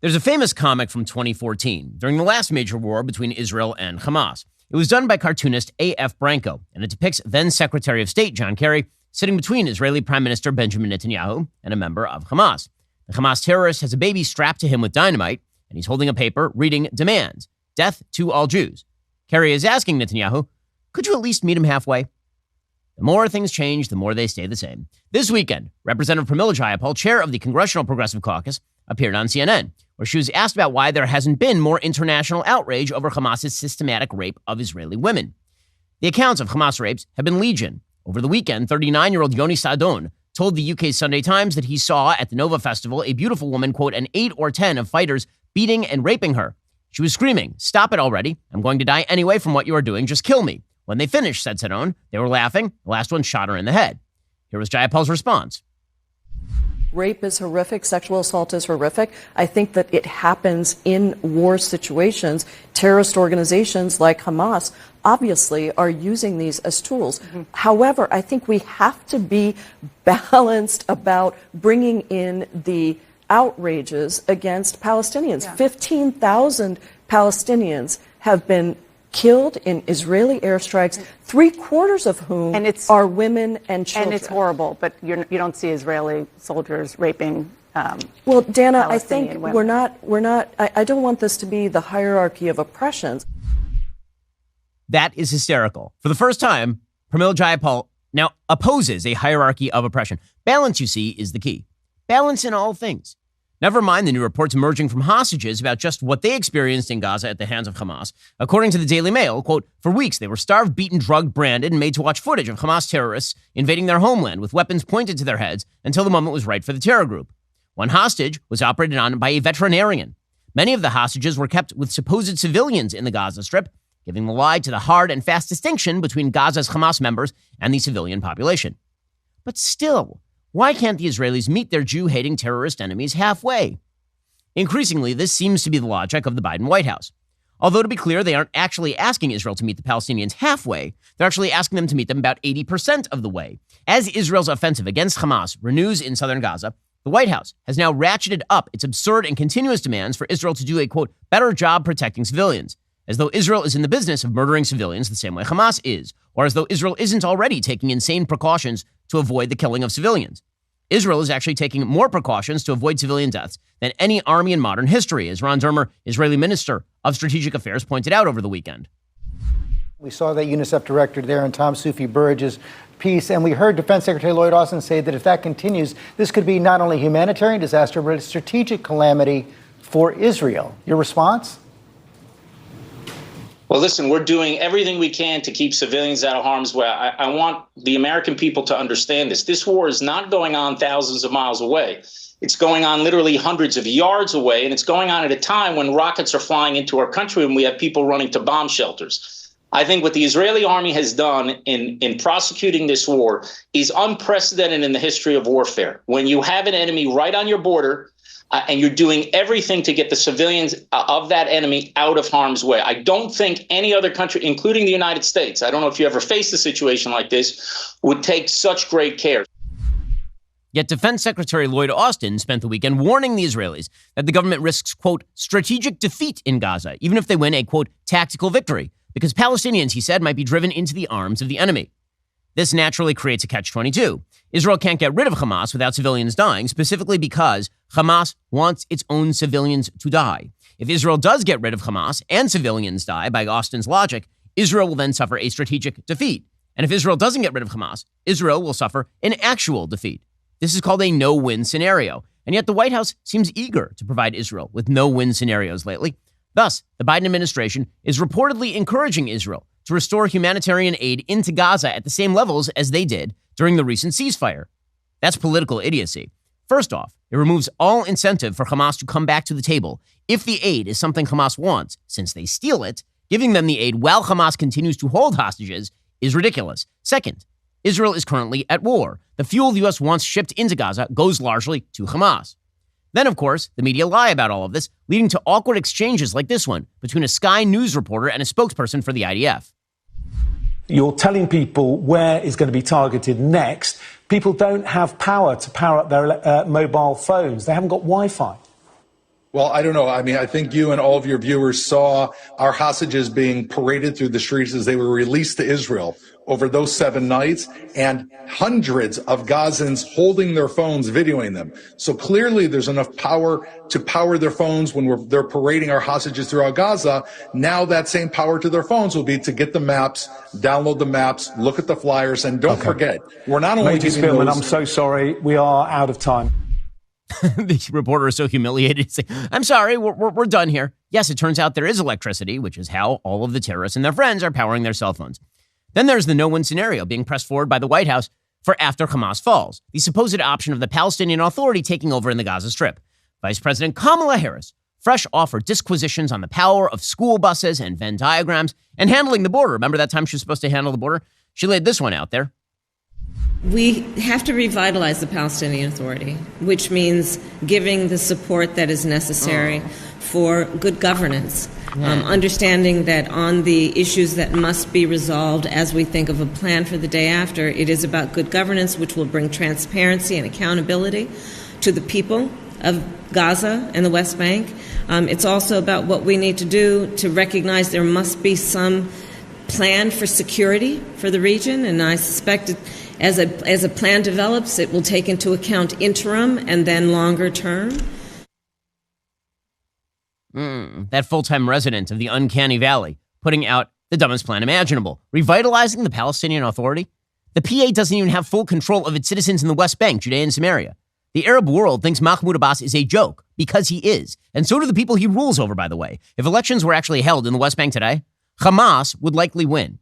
There's a famous comic from 2014, during the last major war between Israel and Hamas. It was done by cartoonist A.F. Branco, and it depicts then-Secretary of State John Kerry sitting between Israeli Prime Minister Benjamin Netanyahu and a member of Hamas. The Hamas terrorist has a baby strapped to him with dynamite, and he's holding a paper reading demands, death to all Jews. Kerry is asking Netanyahu, could you at least meet him halfway? The more things change, the more they stay the same. This weekend, Representative Pramila Jayapal, chair of the Congressional Progressive Caucus, appeared on CNN, where she was asked about why there hasn't been more international outrage over Hamas's systematic rape of Israeli women. The accounts of Hamas rapes have been legion. Over the weekend, 39-year-old Yoni Sadon told the UK Sunday Times that he saw at the Nova Festival a beautiful woman, quote, an 8 or 10 of fighters beating and raping her. She was screaming, stop it already. I'm going to die anyway from what you are doing. Just kill me. When they finished, said Sadon, they were laughing. The last one shot her in the head. Here was Jayapal's response. Rape is horrific. Sexual assault is horrific. I think that it happens in war situations. Terrorist organizations like Hamas obviously are using these as tools. Mm-hmm. However, I think we have to be balanced about bringing in the outrages against Palestinians. Yeah. 15,000 Palestinians have been killed in Israeli airstrikes, 3/4 of whom are women and children. And it's horrible, but you don't see Israeli soldiers raping. Well, Dana, I think women. we're not. I don't want this to be the hierarchy of oppressions. That is hysterical. For the first time, Pramila Jayapal now opposes a hierarchy of oppression. Balance, you see, is the key. Balance in all things. Never mind the new reports emerging from hostages about just what they experienced in Gaza at the hands of Hamas. According to the Daily Mail, quote, for weeks they were starved, beaten, drugged, branded, and made to watch footage of Hamas terrorists invading their homeland with weapons pointed to their heads until the moment was right for the terror group. One hostage was operated on by a veterinarian. Many of the hostages were kept with supposed civilians in the Gaza Strip, giving the lie to the hard and fast distinction between Gaza's Hamas members and the civilian population. But still, why can't the Israelis meet their Jew-hating terrorist enemies halfway? Increasingly, this seems to be the logic of the Biden White House. Although, to be clear, they aren't actually asking Israel to meet the Palestinians halfway. They're actually asking them to meet them about 80% of the way. As Israel's offensive against Hamas renews in southern Gaza, the White House has now ratcheted up its absurd and continuous demands for Israel to do a, quote, better job protecting civilians, as though Israel is in the business of murdering civilians the same way Hamas is, or as though Israel isn't already taking insane precautions to avoid the killing of civilians. Israel is actually taking more precautions to avoid civilian deaths than any army in modern history, as Ron Dermer, Israeli Minister of Strategic Affairs, pointed out over the weekend. We saw that UNICEF director there in Tom Sufi Burridge's piece, and we heard Defense Secretary Lloyd Austin say that if that continues, this could be not only a humanitarian disaster, but a strategic calamity for Israel. Your response? Well, listen, we're doing everything we can to keep civilians out of harm's way. I want the American people to understand this. This war is not going on thousands of miles away. It's going on literally hundreds of yards away, and it's going on at a time when rockets are flying into our country and we have people running to bomb shelters. I think what the Israeli army has done in prosecuting this war is unprecedented in the history of warfare. When you have an enemy right on your border, and you're doing everything to get the civilians of that enemy out of harm's way. I don't think any other country, including the United States, I don't know if you ever faced a situation like this, would take such great care. Yet Defense Secretary Lloyd Austin spent the weekend warning the Israelis that the government risks, quote, strategic defeat in Gaza, even if they win a, quote, tactical victory, because Palestinians, he said, might be driven into the arms of the enemy. This naturally creates a catch-22. Israel can't get rid of Hamas without civilians dying, specifically because Hamas wants its own civilians to die. If Israel does get rid of Hamas and civilians die, by Austin's logic, Israel will then suffer a strategic defeat. And if Israel doesn't get rid of Hamas, Israel will suffer an actual defeat. This is called a no-win scenario. And yet the White House seems eager to provide Israel with no-win scenarios lately. Thus, the Biden administration is reportedly encouraging Israel to restore humanitarian aid into Gaza at the same levels as they did during the recent ceasefire. That's political idiocy. First off, it removes all incentive for Hamas to come back to the table if the aid is something Hamas wants, since they steal it. Giving them the aid while Hamas continues to hold hostages is ridiculous. Second, Israel is currently at war. The fuel the U.S. wants shipped into Gaza goes largely to Hamas. Then, of course, the media lie about all of this, leading to awkward exchanges like this one between a Sky News reporter and a spokesperson for the IDF. You're telling people where is going to be targeted next. People don't have power to power up their mobile phones. They haven't got Wi-Fi. Well, I don't know. I mean, I think you and all of your viewers saw our hostages being paraded through the streets as they were released to Israel over those 7 nights, and hundreds of Gazans holding their phones, videoing them. So clearly there's enough power to power their phones when they're parading our hostages throughout Gaza. Now that same power to their phones will be to get the maps, download the maps, look at the flyers, and don't forget, we're not only Major giving Spillman, those... I'm so sorry. We are out of time. The reporter is so humiliated. He's like, I'm sorry, we're done here. Yes, it turns out there is electricity, which is how all of the terrorists and their friends are powering their cell phones. Then there's the no-win scenario being pressed forward by the White House for after Hamas falls, the supposed option of the Palestinian Authority taking over in the Gaza Strip. Vice President Kamala Harris, fresh off her disquisitions on the power of school buses and Venn diagrams and handling the border. Remember that time she was supposed to handle the border? She laid this one out there. We have to revitalize the Palestinian Authority, which means giving the support that is necessary for good governance, understanding that on the issues that must be resolved as we think of a plan for the day after, it is about good governance, which will bring transparency and accountability to the people of Gaza and the West Bank. It's also about what we need to do to recognize there must be some plan for security for the region, and I suspect as a plan develops, it will take into account interim and then longer term. That full-time resident of the uncanny valley putting out the dumbest plan imaginable, revitalizing the Palestinian Authority. The PA doesn't even have full control of its citizens in the West Bank, Judea and Samaria. The Arab world thinks Mahmoud Abbas is a joke, because he is. And so do the people he rules over, by the way. If elections were actually held in the West Bank today, Hamas would likely win.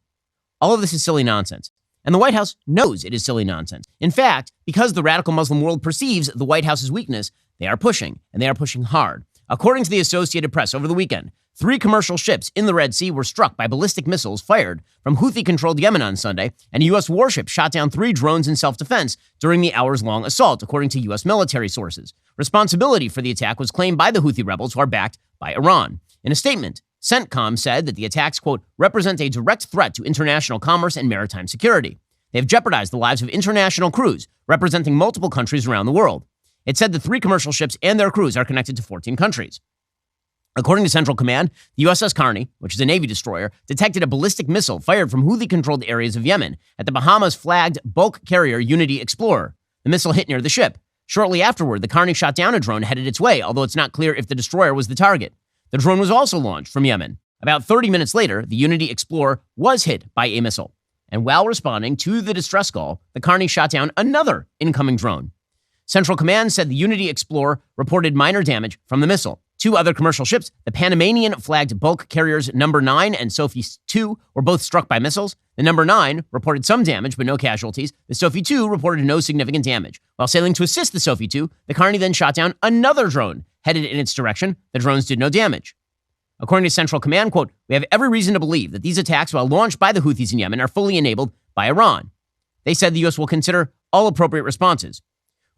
All of this is silly nonsense. And the White House knows it is silly nonsense. In fact, because the radical Muslim world perceives the White House's weakness, they are pushing, and they are pushing hard. According to the Associated Press over the weekend, 3 commercial ships in the Red Sea were struck by ballistic missiles fired from Houthi-controlled Yemen on Sunday, and a U.S. warship shot down 3 drones in self-defense during the hours-long assault, according to U.S. military sources. Responsibility for the attack was claimed by the Houthi rebels, who are backed by Iran. In a statement, CENTCOM said that the attacks, quote, represent a direct threat to international commerce and maritime security. They have jeopardized the lives of international crews representing multiple countries around the world. It said the 3 commercial ships and their crews are connected to 14 countries. According to Central Command, the USS Carney, which is a Navy destroyer, detected a ballistic missile fired from Houthi-controlled areas of Yemen at the Bahamas-flagged bulk carrier Unity Explorer. The missile hit near the ship. Shortly afterward, the Carney shot down a drone headed its way, although it's not clear if the destroyer was the target. The drone was also launched from Yemen. About 30 minutes later, the Unity Explorer was hit by a missile. And while responding to the distress call, the Carney shot down another incoming drone. Central Command said the Unity Explorer reported minor damage from the missile. 2 other commercial ships, the Panamanian-flagged bulk carriers Number 9 and Sophie 2, were both struck by missiles. The Number 9 reported some damage, but no casualties. The Sophie 2 reported no significant damage. While sailing to assist the Sophie 2, the Carney then shot down another drone headed in its direction. The drones did no damage. According to Central Command, quote, we have every reason to believe that these attacks, while launched by the Houthis in Yemen, are fully enabled by Iran. They said the U.S. will consider all appropriate responses.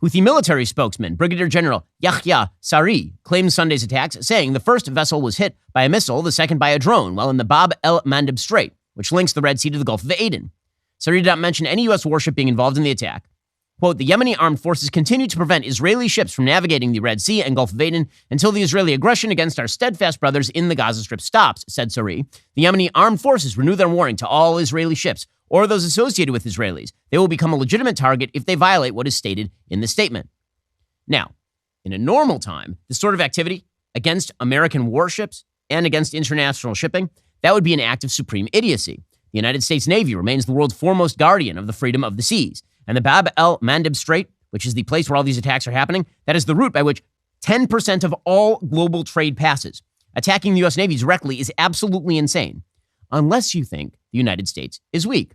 Houthi military spokesman Brigadier General Yahya Saree claimed Sunday's attacks, saying the first vessel was hit by a missile, the second by a drone, while in the Bab el-Mandeb Strait, which links the Red Sea to the Gulf of Aden. Saree did not mention any U.S. warship being involved in the attack. Quote, the Yemeni armed forces continue to prevent Israeli ships from navigating the Red Sea and Gulf of Aden until the Israeli aggression against our steadfast brothers in the Gaza Strip stops, said Saree. The Yemeni armed forces renew their warning to all Israeli ships or those associated with Israelis. They will become a legitimate target if they violate what is stated in the statement. Now, in a normal time, this sort of activity against American warships and against international shipping, that would be an act of supreme idiocy. The United States Navy remains the world's foremost guardian of the freedom of the seas. And the Bab el-Mandeb Strait, which is the place where all these attacks are happening, that is the route by which 10% of all global trade passes. Attacking the U.S. Navy directly is absolutely insane, unless you think the United States is weak.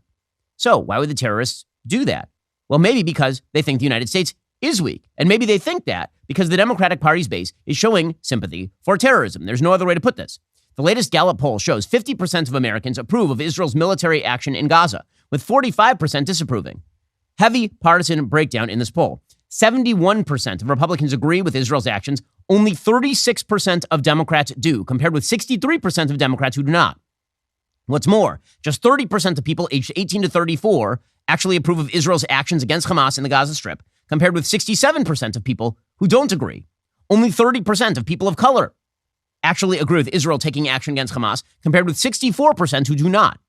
So why would the terrorists do that? Well, maybe because they think the United States is weak. And maybe they think that because the Democratic Party's base is showing sympathy for terrorism. There's no other way to put this. The latest Gallup poll shows 50% of Americans approve of Israel's military action in Gaza, with 45% disapproving. Heavy partisan breakdown in this poll. 71% of Republicans agree with Israel's actions. Only 36% of Democrats do, compared with 63% of Democrats who do not. What's more, just 30% of people aged 18 to 34 actually approve of Israel's actions against Hamas in the Gaza Strip, compared with 67% of people who don't agree. Only 30% of people of color actually agree with Israel taking action against Hamas, compared with 64% who do not.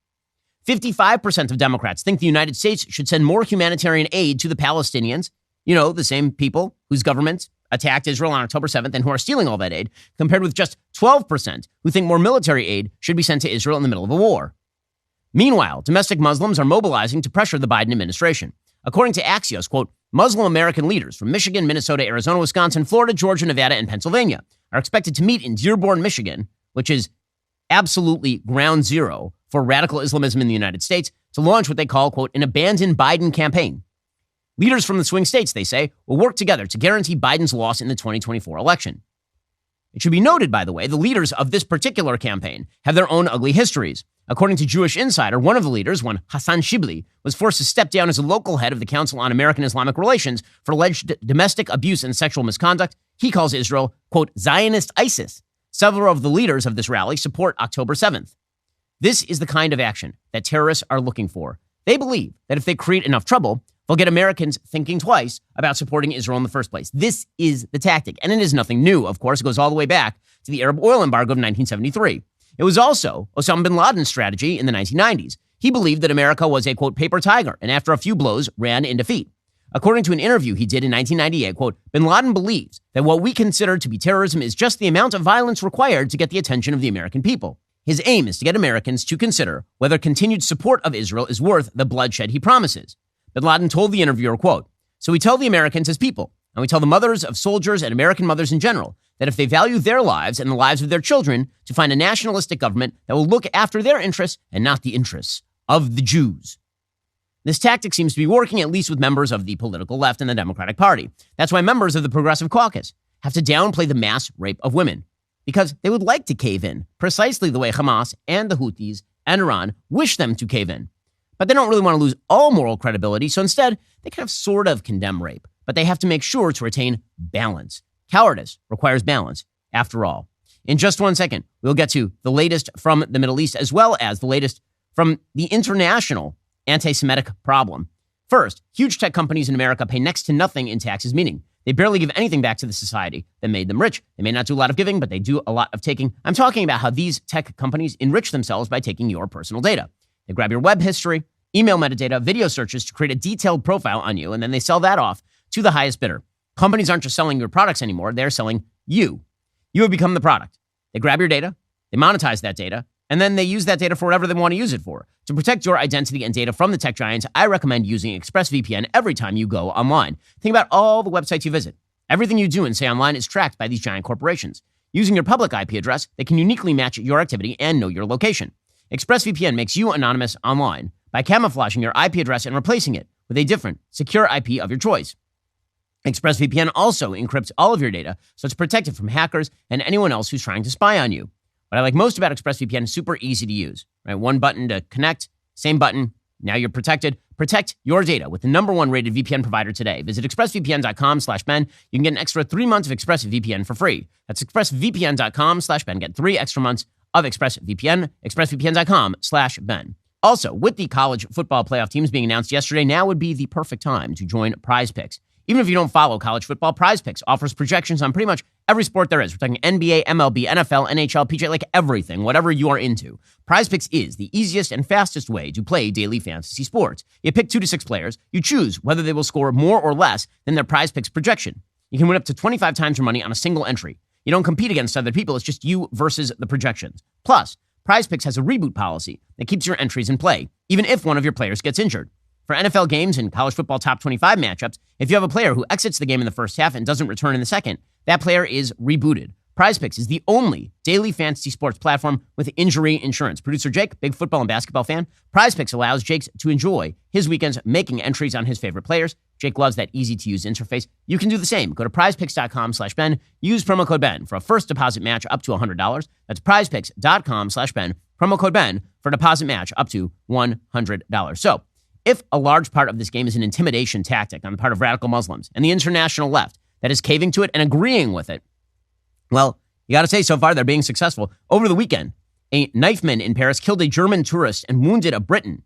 55% of Democrats think the United States should send more humanitarian aid to the Palestinians, the same people whose governments attacked Israel on October 7th and who are stealing all that aid, compared with just 12% who think more military aid should be sent to Israel in the middle of a war. Meanwhile, domestic Muslims are mobilizing to pressure the Biden administration. According to Axios, quote, Muslim American leaders from Michigan, Minnesota, Arizona, Wisconsin, Florida, Georgia, Nevada, and Pennsylvania are expected to meet in Dearborn, Michigan, which is absolutely ground zero for radical Islamism in the United States, to launch what they call, quote, an abandoned Biden campaign. Leaders from the swing states, they say, will work together to guarantee Biden's loss in the 2024 election. It should be noted, by the way, the leaders of this particular campaign have their own ugly histories. According to Jewish Insider, one of the leaders, one Hassan Shibli, was forced to step down as a local head of the Council on American-Islamic Relations for alleged domestic abuse and sexual misconduct. He calls Israel, quote, Zionist ISIS. Several of the leaders of this rally support October 7th. This is the kind of action that terrorists are looking for. They believe that if they create enough trouble, they'll get Americans thinking twice about supporting Israel in the first place. This is the tactic. And it is nothing new, of course. It goes all the way back to the Arab oil embargo of 1973. It was also Osama bin Laden's strategy in the 1990s. He believed that America was a, quote, paper tiger, and after a few blows, ran in defeat. According to an interview he did in 1998, quote, bin Laden believes that what we consider to be terrorism is just the amount of violence required to get the attention of the American people. His aim is to get Americans to consider whether continued support of Israel is worth the bloodshed he promises. Bin Laden told the interviewer, quote, so we tell the Americans as people, and we tell the mothers of soldiers and American mothers in general, that if they value their lives and the lives of their children, to find a nationalistic government that will look after their interests and not the interests of the Jews. This tactic seems to be working, at least with members of the political left and the Democratic Party. That's why members of the Progressive Caucus have to downplay the mass rape of women, because they would like to cave in, precisely the way Hamas and the Houthis and Iran wish them to cave in. But they don't really want to lose all moral credibility, so instead, they kind of sort of condemn rape, but they have to make sure to retain balance. Cowardice requires balance, after all. In just 1 second, we'll get to the latest from the Middle East, as well as the latest from the international anti-Semitic problem. First, huge tech companies in America pay next to nothing in taxes, meaning they barely give anything back to the society that made them rich. They may not do a lot of giving, but they do a lot of taking. I'm talking about how these tech companies enrich themselves by taking your personal data. They grab your web history, email metadata, video searches to create a detailed profile on you, and then they sell that off to the highest bidder. Companies aren't just selling your products anymore, they're selling you. You have become the product. They grab your data, they monetize that data, and then they use that data for whatever they want to use it for. To protect your identity and data from the tech giants, I recommend using ExpressVPN every time you go online. Think about all the websites you visit. Everything you do and say online is tracked by these giant corporations. Using your public IP address, they can uniquely match your activity and know your location. ExpressVPN makes you anonymous online by camouflaging your IP address and replacing it with a different, secure IP of your choice. ExpressVPN also encrypts all of your data, so it's protected from hackers and anyone else who's trying to spy on you. What I like most about ExpressVPN is super easy to use. Right? One button to connect, same button, now you're protected. Protect your data with the #1 rated VPN provider today. Visit expressvpn.com/Ben. You can get an extra 3 months of ExpressVPN for free. That's expressvpn.com/Ben. Get 3 extra months of ExpressVPN, expressvpn.com/Ben. Also, with the college football playoff teams being announced yesterday, now would be the perfect time to join Prize Picks. Even if you don't follow college football, Prize Picks offers projections on pretty much every sport there is. We're talking NBA, MLB, NFL, NHL, PGA, like everything, whatever you are into. Prize Picks is the easiest and fastest way to play daily fantasy sports. You pick 2 to 6 players. You choose whether they will score more or less than their Prize Picks projection. You can win up to 25 times your money on a single entry. You don't compete against other people. It's just you versus the projections. Plus, Prize Picks has a reboot policy that keeps your entries in play, even if one of your players gets injured. For NFL games and college football top 25 matchups, if you have a player who exits the game in the first half and doesn't return in the second, that player is rebooted. Prize Picks is the only daily fantasy sports platform with injury insurance. Producer Jake, big football and basketball fan, Prize Picks allows Jake to enjoy his weekends making entries on his favorite players. Jake loves that easy-to-use interface. You can do the same. Go to prizepicks.com/Ben. Use promo code Ben for a first deposit match up to $100. That's prizepicks.com/Ben. Promo code Ben for a deposit match up to $100. So, if a large part of this game is an intimidation tactic on the part of radical Muslims and the international left that is caving to it and agreeing with it, well, you got to say, so far they're being successful. Over the weekend, a Knifeman in Paris killed a German tourist and wounded a Briton.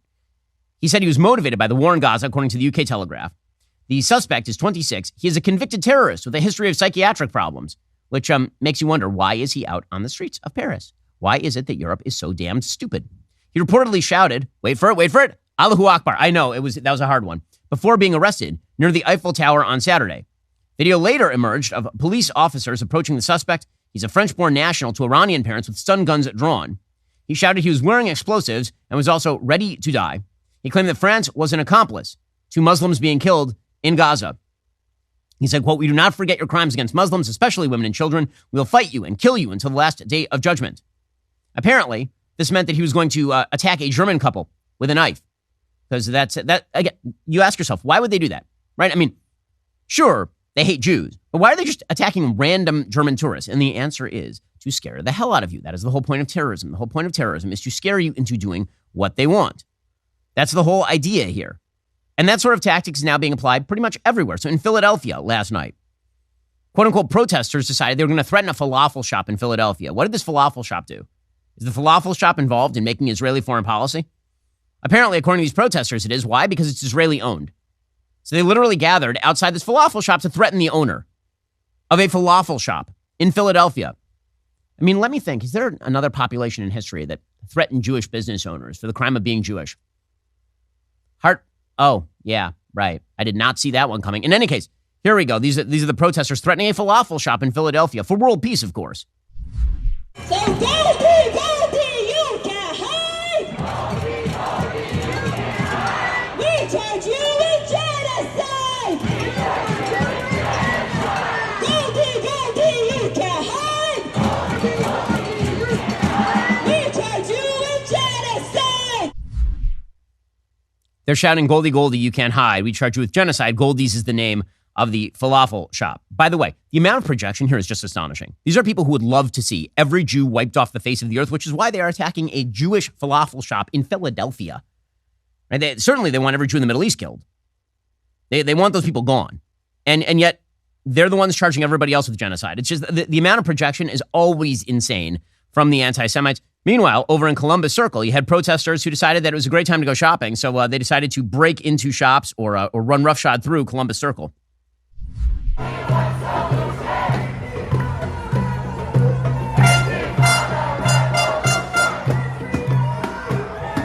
He said he was motivated by the war in Gaza, according to the UK Telegraph. The suspect is 26. He is a convicted terrorist with a history of psychiatric problems, which makes you wonder, why is he out on the streets of Paris? Why is it that Europe is so damned stupid? He reportedly shouted, wait for it, Allahu Akbar. I know, that was a hard one, before being arrested near the Eiffel Tower on Saturday. Video later emerged of police officers approaching the suspect. He's a French-born national to Iranian parents with stun guns drawn. He shouted he was wearing explosives and was also ready to die. He claimed that France was an accomplice to Muslims being killed in Gaza. He said, quote, "We do not forget your crimes against Muslims, especially women and children. We'll fight you and kill you until the last day of judgment." Apparently, this meant that he was going to attack a German couple with a knife. Because again, you ask yourself, why would they do that? Right? I mean, sure, they hate Jews, but why are they just attacking random German tourists? And the answer is to scare the hell out of you. That is the whole point of terrorism. The whole point of terrorism is to scare you into doing what they want. That's the whole idea here. And that sort of tactics is now being applied pretty much everywhere. So in Philadelphia last night, quote unquote protesters decided they were going to threaten a falafel shop in Philadelphia. What did this falafel shop do? Is the falafel shop involved in making Israeli foreign policy? Apparently, according to these protesters, it is. Why? Because it's Israeli owned. So they literally gathered outside this falafel shop to threaten the owner of a falafel shop in Philadelphia. I mean, let me think. Is there another population in history that threatened Jewish business owners for the crime of being Jewish? Oh, yeah, right. I did not see that one coming. In any case, here we go. These are the protesters threatening a falafel shop in Philadelphia for world peace, of course. So go be, you can hide. We charge you with genocide. Go be, you can hide. We charge you with genocide. They're shouting, "Goldie, Goldie, you can't hide. We charge you with genocide." Goldie's is the name of the falafel shop. By the way, the amount of projection here is just astonishing. These are people who would love to see every Jew wiped off the face of the earth, which is why they are attacking a Jewish falafel shop in Philadelphia. Right? Certainly they want every Jew in the Middle East killed. They want those people gone. And yet they're the ones charging everybody else with genocide. It's just the amount of projection is always insane from the anti-Semites. Meanwhile, over in Columbus Circle, you had protesters who decided that it was a great time to go shopping. So they decided to break into shops or run roughshod through Columbus Circle.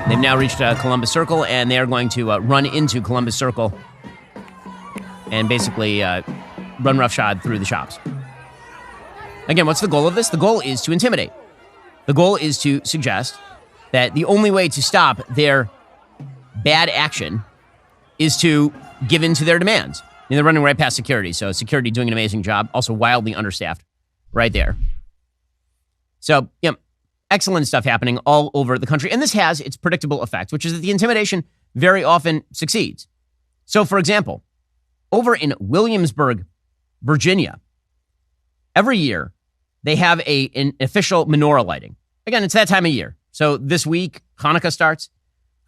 They've now reached Columbus Circle, and they are going to run into Columbus Circle and basically run roughshod through the shops. Again, what's the goal of this? The goal is to intimidate. The goal is to suggest that the only way to stop their bad action is to give in to their demands. And they're running right past security, so security doing an amazing job, also wildly understaffed right there. So, excellent stuff happening all over the country. And this has its predictable effect, which is that the intimidation very often succeeds. So, for example, over in Williamsburg, Virginia, every year they have an official menorah lighting. Again, it's that time of year. So this week, Hanukkah starts.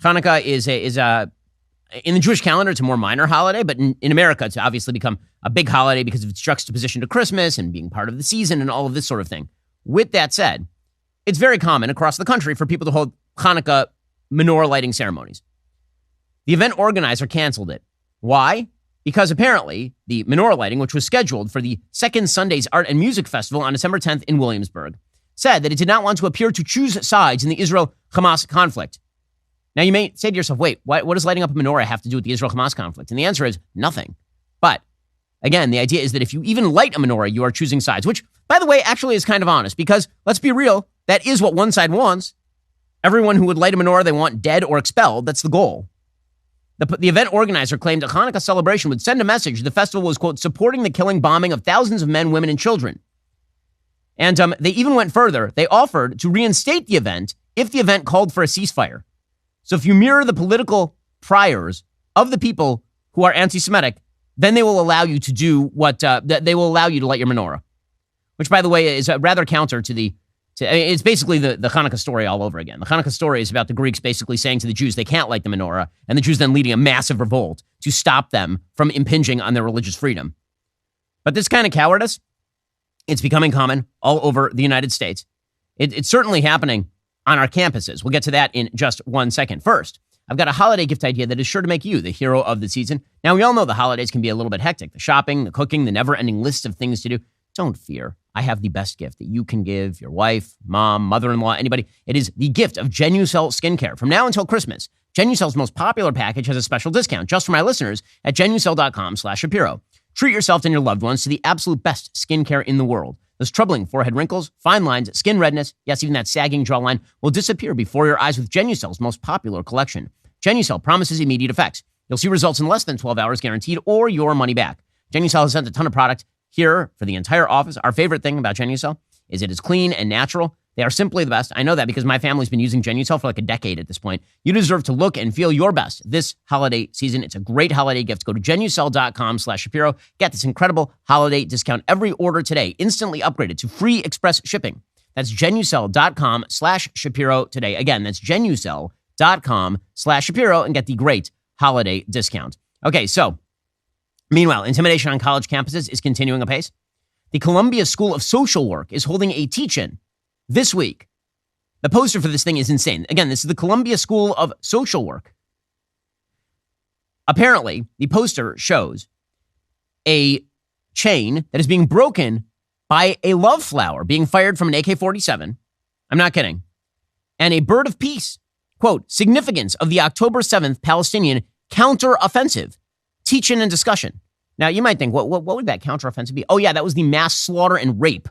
Hanukkah is in the Jewish calendar, it's a more minor holiday, but in America, it's obviously become a big holiday because of its juxtaposition to Christmas and being part of the season and all of this sort of thing. With that said, it's very common across the country for people to hold Hanukkah menorah lighting ceremonies. The event organizer canceled it. Why? Because apparently the menorah lighting, which was scheduled for the Second Sunday's Art and Music Festival on December 10th in Williamsburg, said that it did not want to appear to choose sides in the Israel-Hamas conflict. Now, you may say to yourself, wait, what does lighting up a menorah have to do with the Israel-Hamas conflict? And the answer is nothing. But, again, the idea is that if you even light a menorah, you are choosing sides, which, by the way, actually is kind of honest, because, let's be real, that is what one side wants. Everyone who would light a menorah, they want dead or expelled. That's the goal. The event organizer claimed a Hanukkah celebration would send a message the festival was, quote, supporting the killing, bombing of thousands of men, women, and children. And they even went further. They offered to reinstate the event if the event called for a ceasefire. So if you mirror the political priors of the people who are anti-Semitic, then they will allow you to do what they will allow you to light your menorah, which, by the way, is rather counter to it's basically the Hanukkah story all over again. The Hanukkah story is about the Greeks basically saying to the Jews they can't light the menorah, and the Jews then leading a massive revolt to stop them from impinging on their religious freedom. But this kind of cowardice, it's becoming common all over the United States. It's certainly happening on our campuses. We'll get to that in just one second. First, I've got a holiday gift idea that is sure to make you the hero of the season. Now, we all know the holidays can be a little bit hectic. The shopping, the cooking, the never-ending list of things to do. Don't fear. I have the best gift that you can give your wife, mom, mother-in-law, anybody. It is the gift of Genucel skincare. From now until Christmas, Genucel's most popular package has a special discount just for my listeners at Genucel.com/Shapiro. Treat yourself and your loved ones to the absolute best skincare in the world. Those troubling forehead wrinkles, fine lines, skin redness, yes, even that sagging jawline will disappear before your eyes with Genucel's most popular collection. Genucel promises immediate effects. You'll see results in less than 12 hours guaranteed or your money back. Genucel has sent a ton of product here for the entire office. Our favorite thing about Genucel is it is clean and natural. They are simply the best. I know that because my family's been using Genucel for like a decade at this point. You deserve to look and feel your best this holiday season. It's a great holiday gift. Go to Genucel.com/Shapiro. Get this incredible holiday discount. Every order today instantly upgraded to free express shipping. That's Genucel.com/Shapiro today. Again, that's Genucel.com/Shapiro and get the great holiday discount. Okay, so meanwhile, intimidation on college campuses is continuing apace. The Columbia School of Social Work is holding a teach-in this week. The poster for this thing is insane. Again, this is the Columbia School of Social Work. Apparently, the poster shows a chain that is being broken by a love flower being fired from an AK-47. I'm not kidding. And a bird of peace. Quote, significance of the October 7th Palestinian counteroffensive. Teach-in and discussion. Now, you might think, what would that counteroffensive be? Oh, yeah, that was the mass slaughter and rape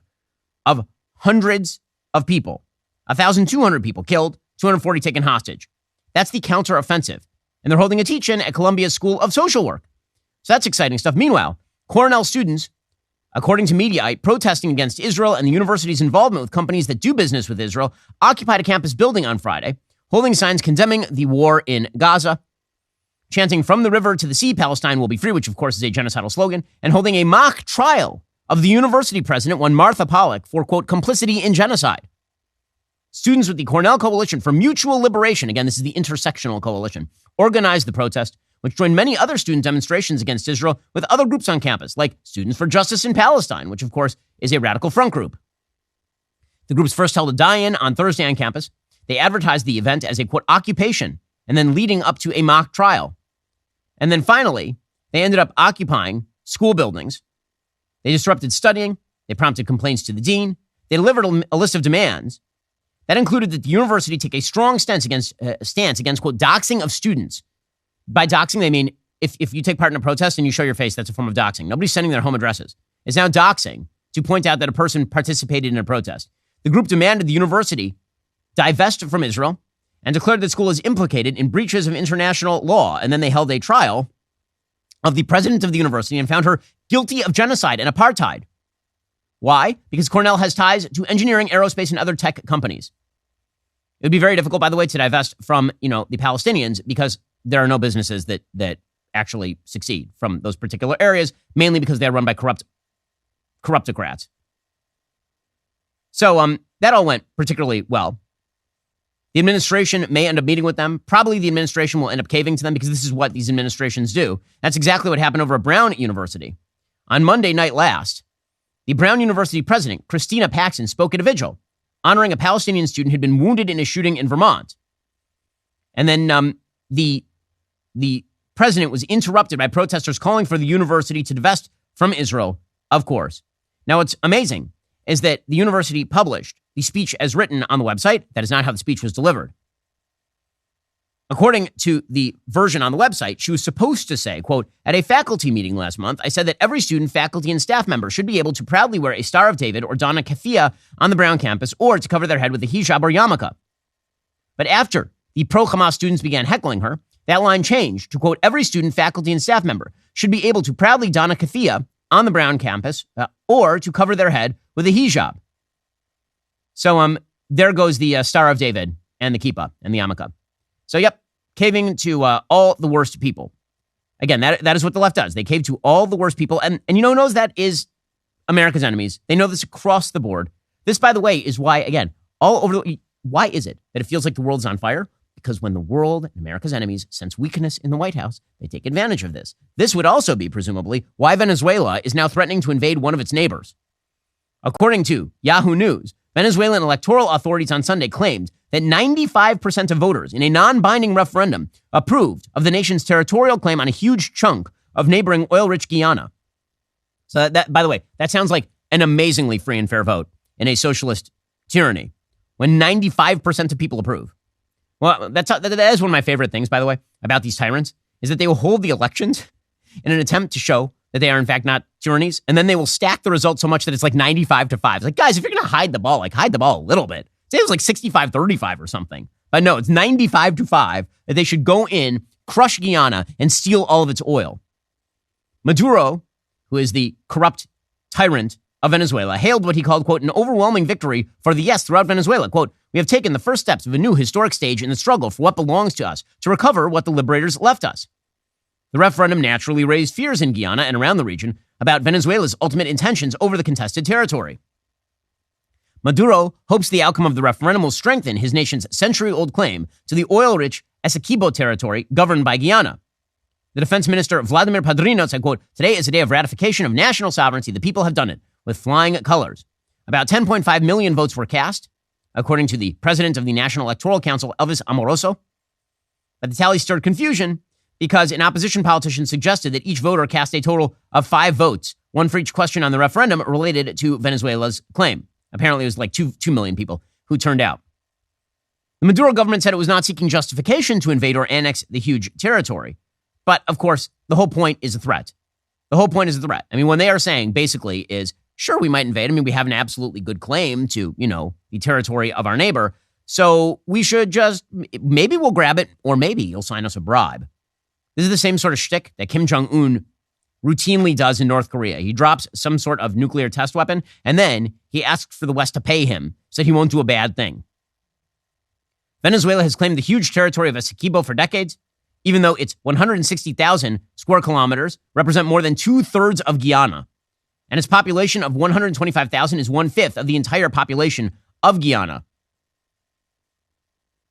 of hundreds of people. 1,200 people killed, 240 taken hostage. That's the counteroffensive. And they're holding a teach-in at Columbia School of Social Work. So that's exciting stuff. Meanwhile, Cornell students, according to Mediaite, protesting against Israel and the university's involvement with companies that do business with Israel, occupied a campus building on Friday, holding signs condemning the war in Gaza, chanting from the river to the sea, Palestine will be free, which of course is a genocidal slogan, and holding a mock trial of the university president, one Martha Pollack, for, quote, complicity in genocide. Students with the Cornell Coalition for Mutual Liberation, again, this is the intersectional coalition, organized the protest, which joined many other student demonstrations against Israel with other groups on campus, like Students for Justice in Palestine, which of course is a radical front group. The groups first held a die-in on Thursday on campus. They advertised the event as a, quote, occupation, and then leading up to a mock trial. And then finally, they ended up occupying school buildings. They disrupted studying. They prompted complaints to the dean. They delivered a list of demands that included that the university take a strong stance against, quote, doxing of students. By doxing, they mean if you take part in a protest and you show your face, that's a form of doxing. Nobody's sending their home addresses. It's now doxing to point out that a person participated in a protest. The group demanded the university divest from Israel and declared that school is implicated in breaches of international law. And then they held a trial of the president of the university and found her guilty of genocide and apartheid. Why? Because Cornell has ties to engineering, aerospace, and other tech companies. It would be very difficult, by the way, to divest from, the Palestinians because there are no businesses that actually succeed from those particular areas, mainly because they're run by corruptocrats. So that all went particularly well. The administration may end up meeting with them. Probably the administration will end up caving to them because this is what these administrations do. That's exactly what happened over at Brown University. On Monday night last, the Brown University president, Christina Paxson, spoke at a vigil honoring a Palestinian student who'd been wounded in a shooting in Vermont. And then the president was interrupted by protesters calling for the university to divest from Israel, of course. Now, what's amazing is that the university published the speech as written on the website. That is not how the speech was delivered. According to the version on the website, she was supposed to say, quote, at a faculty meeting last month, I said that every student, faculty, and staff member should be able to proudly wear a Star of David or don a keffiyeh on the Brown campus or to cover their head with a hijab or yarmulke. But after the pro-Hamas students began heckling her, that line changed to, quote, every student, faculty, and staff member should be able to proudly don a keffiyeh on the Brown campus or to cover their head with a hijab. So there goes the Star of David and the kippah and the yarmulke. So, yep, caving to all the worst people. Again, that is what the left does. They cave to all the worst people. And who knows that is America's enemies. They know this across the board. This, by the way, is why, again, why is it that it feels like the world is on fire? Because when the world and America's enemies sense weakness in the White House, they take advantage of this. This would also be, presumably, why Venezuela is now threatening to invade one of its neighbors. According to Yahoo News, Venezuelan electoral authorities on Sunday claimed that 95% of voters in a non-binding referendum approved of the nation's territorial claim on a huge chunk of neighboring oil-rich Guyana. So that, by the way, that sounds like an amazingly free and fair vote in a socialist tyranny when 95% of people approve. Well, that is one of my favorite things, by the way, about these tyrants, is that they will hold the elections in an attempt to show that they are, in fact, not tyrannies, and then they will stack the results so much that it's like 95-5. It's like, guys, if you're going to hide the ball, like, hide the ball a little bit. Say it was like 65-35 or something. But no, it's 95-5 that they should go in, crush Guyana, and steal all of its oil. Maduro, who is the corrupt tyrant of Venezuela, hailed what he called, quote, an overwhelming victory for the yes throughout Venezuela. Quote, we have taken the first steps of a new historic stage in the struggle for what belongs to us, to recover what the liberators left us. The referendum naturally raised fears in Guyana and around the region about Venezuela's ultimate intentions over the contested territory. Maduro hopes the outcome of the referendum will strengthen his nation's century-old claim to the oil-rich Essequibo territory governed by Guyana. The defense minister, Vladimir Padrino, said, quote, today is a day of ratification of national sovereignty. The people have done it with flying colors. About 10.5 million votes were cast, according to the president of the National Electoral Council, Elvis Amoroso. But the tally stirred confusion because an opposition politician suggested that each voter cast a total of 5 votes, one for each question on the referendum related to Venezuela's claim. Apparently, it was like 2 million people who turned out. The Maduro government said it was not seeking justification to invade or annex the huge territory. But, of course, the whole point is a threat. The whole point is a threat. I mean, when they are saying, basically, is, sure, we might invade. I mean, we have an absolutely good claim to, the territory of our neighbor. So we should just, maybe we'll grab it, or maybe you'll sign us a bribe. This is the same sort of shtick that Kim Jong-un routinely does in North Korea. He drops some sort of nuclear test weapon, and then he asks for the West to pay him so he won't do a bad thing. Venezuela has claimed the huge territory of Essequibo for decades, even though its 160,000 square kilometers represent more than 2/3 of Guyana. And its population of 125,000 is 1/5 of the entire population of Guyana.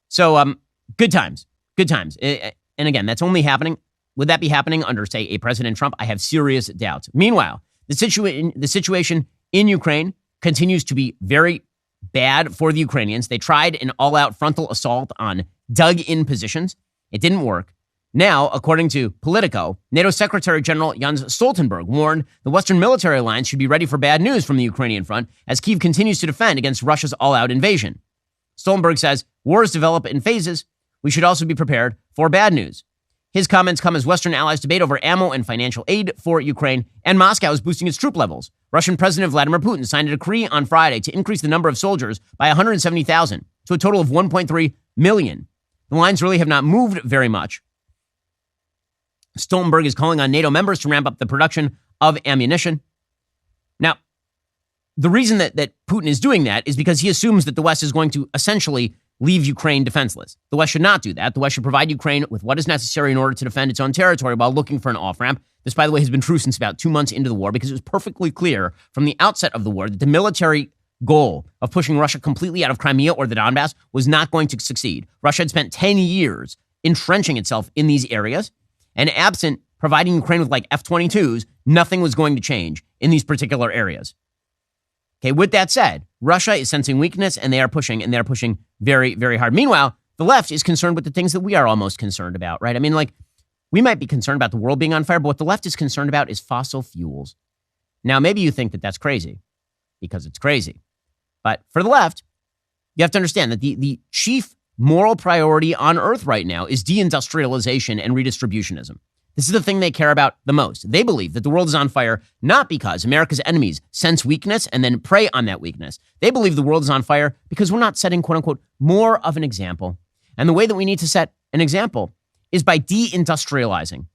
So, good times. Good times. And again, that's only happening. Would that be happening under, say, a President Trump? I have serious doubts. Meanwhile, the situation in Ukraine continues to be very bad for the Ukrainians. They tried an all-out frontal assault on dug-in positions. It didn't work. Now, according to Politico, NATO Secretary General Jens Stoltenberg warned the Western military alliance should be ready for bad news from the Ukrainian front as Kyiv continues to defend against Russia's all-out invasion. Stoltenberg says, wars develop in phases. We should also be prepared for bad news. His comments come as Western allies debate over ammo and financial aid for Ukraine, and Moscow is boosting its troop levels. Russian President Vladimir Putin signed a decree on Friday to increase the number of soldiers by 170,000 to a total of 1.3 million. The lines really have not moved very much. Stoltenberg is calling on NATO members to ramp up the production of ammunition. Now, the reason that Putin is doing that is because he assumes that the West is going to essentially leave Ukraine defenseless. The West should not do that. The West should provide Ukraine with what is necessary in order to defend its own territory while looking for an off-ramp. This, by the way, has been true since about 2 months into the war because it was perfectly clear from the outset of the war that the military goal of pushing Russia completely out of Crimea or the Donbass was not going to succeed. Russia had spent 10 years entrenching itself in these areas, and absent providing Ukraine with like F-22s, nothing was going to change in these particular areas. Okay, with that said, Russia is sensing weakness, and they are pushing very, very hard. Meanwhile, the left is concerned with the things that we are almost concerned about, right? I mean, like, we might be concerned about the world being on fire, but what the left is concerned about is fossil fuels. Now, maybe you think that that's crazy, because it's crazy. But for the left, you have to understand that the chief moral priority on Earth right now is deindustrialization and redistributionism. This is the thing they care about the most. They believe that the world is on fire not because America's enemies sense weakness and then prey on that weakness. They believe the world is on fire because we're not setting, quote unquote, more of an example. And the way that we need to set an example is by deindustrializing.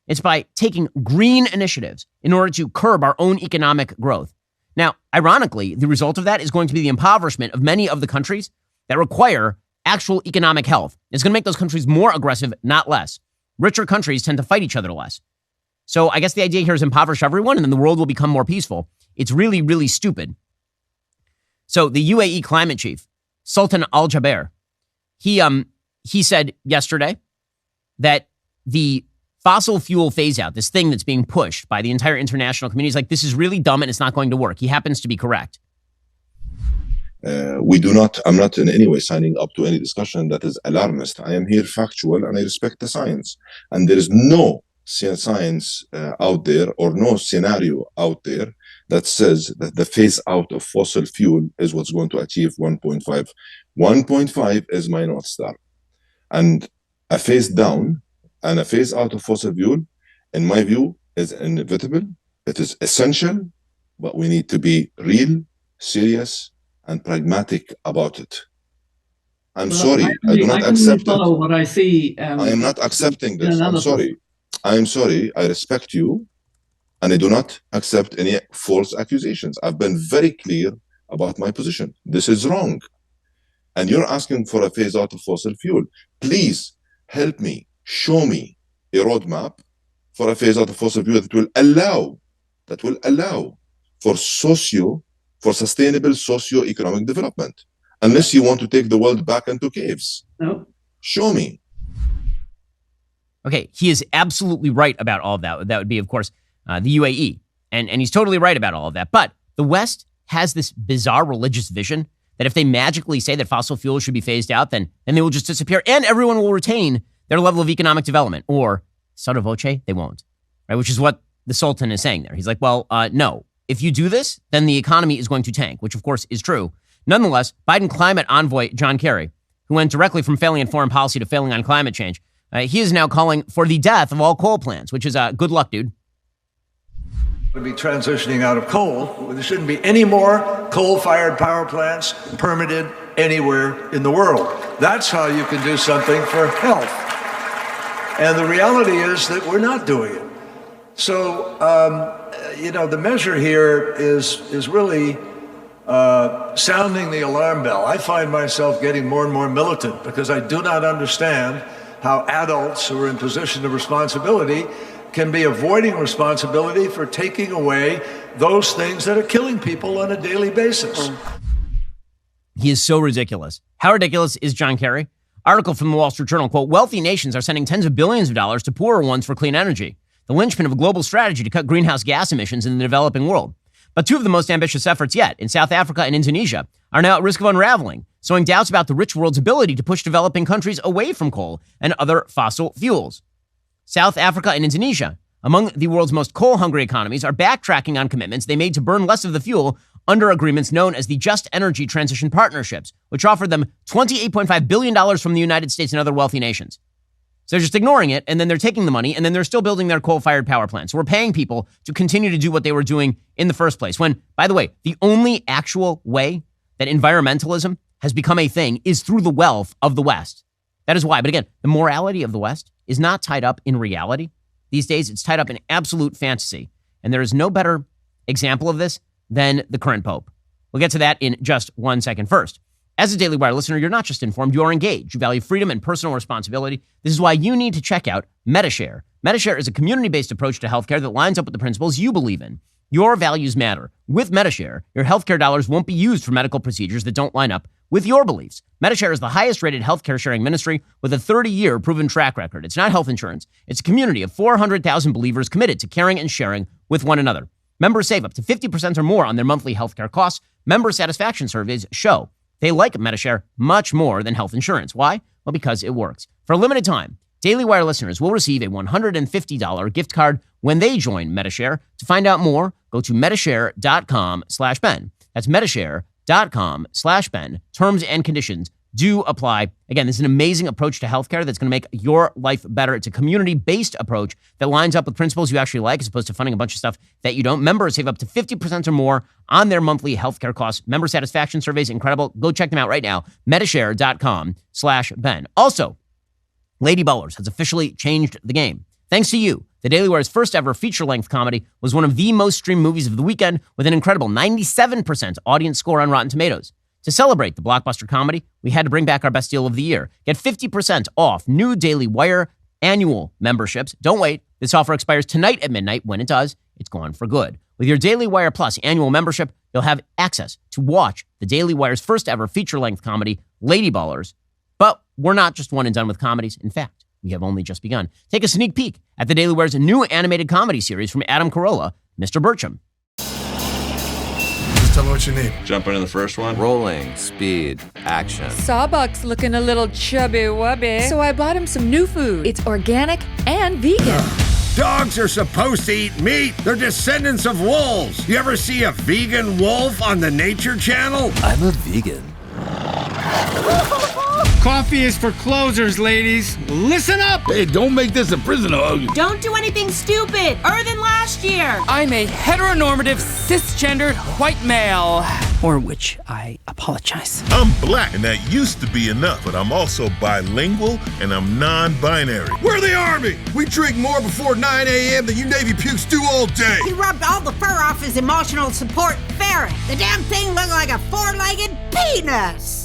It's by taking green initiatives in order to curb our own economic growth. Now, ironically, the result of that is going to be the impoverishment of many of the countries that require actual economic health. It's going to make those countries more aggressive, not less. Richer countries tend to fight each other less. So I guess the idea here is impoverish everyone and then the world will become more peaceful. It's really, really stupid. So the UAE climate chief, Sultan Al Jaber, he said yesterday that the fossil fuel phase out, this thing that's being pushed by the entire international community, is like, this is really dumb and it's not going to work. He happens to be correct. I'm not in any way signing up to any discussion that is alarmist. I am here factual and I respect the science. And there is no science out there or no scenario out there that says that the phase out of fossil fuel is what's going to achieve 1.5. 1.5 is my North Star. And a phase down and a phase out of fossil fuel, in my view, is inevitable. It is essential, but we need to be real, serious, and pragmatic about it. I'm sorry, I do not accept it. What I see. I am not accepting this. I'm sorry. I'm sorry. I respect you, and I do not accept any false accusations. I've been very clear about my position. This is wrong. And you're asking for a phase out of fossil fuel. Please help me, show me a roadmap for a phase out of fossil fuel that will allow for sustainable socio-economic development. Unless you want to take the world back into caves. No. Show me. Okay, he is absolutely right about all of that. That would be, of course, the UAE. And he's totally right about all of that. But the West has this bizarre religious vision that if they magically say that fossil fuels should be phased out, then they will just disappear and everyone will retain their level of economic development. Or, sotto voce, they won't. Right? Which is what the Sultan is saying there. He's like, well, no. If you do this, then the economy is going to tank, which of course is true. Nonetheless, Biden climate envoy John Kerry, who went directly from failing in foreign policy to failing on climate change, he is now calling for the death of all coal plants, which is good luck, dude. To be transitioning out of coal, there shouldn't be any more coal-fired power plants permitted anywhere in the world. That's how you can do something for health. And the reality is that we're not doing it. So, the measure here is really sounding the alarm bell. I find myself getting more and more militant because I do not understand how adults who are in position of responsibility can be avoiding responsibility for taking away those things that are killing people on a daily basis. He is so ridiculous. How ridiculous is John Kerry? Article from the Wall Street Journal, quote, wealthy nations are sending tens of billions of dollars to poorer ones for clean energy, the linchpin of a global strategy to cut greenhouse gas emissions in the developing world. But two of the most ambitious efforts yet, in South Africa and Indonesia, are now at risk of unraveling, sowing doubts about the rich world's ability to push developing countries away from coal and other fossil fuels. South Africa and Indonesia, among the world's most coal-hungry economies, are backtracking on commitments they made to burn less of the fuel under agreements known as the Just Energy Transition Partnerships, which offered them $28.5 billion from the United States and other wealthy nations. So they're just ignoring it, and then they're taking the money, and then they're still building their coal-fired power plants. So we're paying people to continue to do what they were doing in the first place. When, by the way, the only actual way that environmentalism has become a thing is through the wealth of the West. That is why. But again, the morality of the West is not tied up in reality. These days, it's tied up in absolute fantasy. And there is no better example of this than the current Pope. We'll get to that in just 1 second. First, as a Daily Wire listener, you're not just informed, you are engaged. You value freedom and personal responsibility. This is why you need to check out MediShare. MediShare is a community-based approach to healthcare that lines up with the principles you believe in. Your values matter. With MediShare, your healthcare dollars won't be used for medical procedures that don't line up with your beliefs. MediShare is the highest-rated healthcare sharing ministry with a 30-year proven track record. It's not health insurance. It's a community of 400,000 believers committed to caring and sharing with one another. Members save up to 50% or more on their monthly healthcare costs. Member satisfaction surveys show they like MediShare much more than health insurance. Why? Well, because it works. For a limited time, Daily Wire listeners will receive a $150 gift card when they join MediShare. To find out more, go to medishare.com/Ben. That's medishare.com/Ben. Terms and conditions do apply. Again, this is an amazing approach to healthcare that's going to make your life better. It's a community-based approach that lines up with principles you actually like as opposed to funding a bunch of stuff that you don't. Members save up to 50% or more on their monthly healthcare costs. Member satisfaction surveys, incredible. Go check them out right now. medishare.com/Ben. Also, Lady Ballers has officially changed the game. Thanks to you, the Daily Wire's first ever feature-length comedy was one of the most streamed movies of the weekend with an incredible 97% audience score on Rotten Tomatoes. To celebrate the blockbuster comedy, we had to bring back our best deal of the year. Get 50% off new Daily Wire annual memberships. Don't wait. This offer expires tonight at midnight. When it does, it's gone for good. With your Daily Wire Plus annual membership, you'll have access to watch the Daily Wire's first ever feature-length comedy, Lady Ballers. But we're not just one and done with comedies. In fact, we have only just begun. Take a sneak peek at the Daily Wire's new animated comedy series from Adam Carolla, Mr. Birchum. Tell me what you need. Jump into the first one. Rolling, speed, action. Sawbuck's looking a little chubby-wubby, so I bought him some new food. It's organic and vegan. Dogs are supposed to eat meat. They're descendants of wolves. You ever see a vegan wolf on the Nature Channel? I'm a vegan. Coffee is for closers, ladies. Listen up! Hey, don't make this a prison hug. Don't do anything stupid, other than last year. I'm a heteronormative, cisgendered white male. For which I apologize. I'm black, and that used to be enough, but I'm also bilingual, and I'm non-binary. We're the Army! We drink more before 9 a.m. than you Navy pukes do all day. He rubbed all the fur off his emotional support ferret. The damn thing looked like a four-legged penis.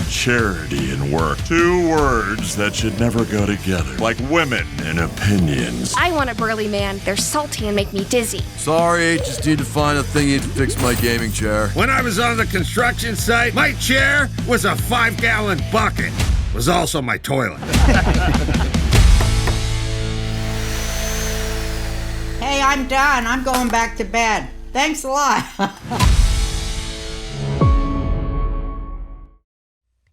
Charity and work. Two words that should never go together. Like women and opinions. I want a burly man. They're salty and make me dizzy. Sorry, just need to find a thingy to fix my gaming chair. When I was on the construction site, my chair was a 5-gallon bucket. It was also my toilet. Hey, I'm done. I'm going back to bed. Thanks a lot.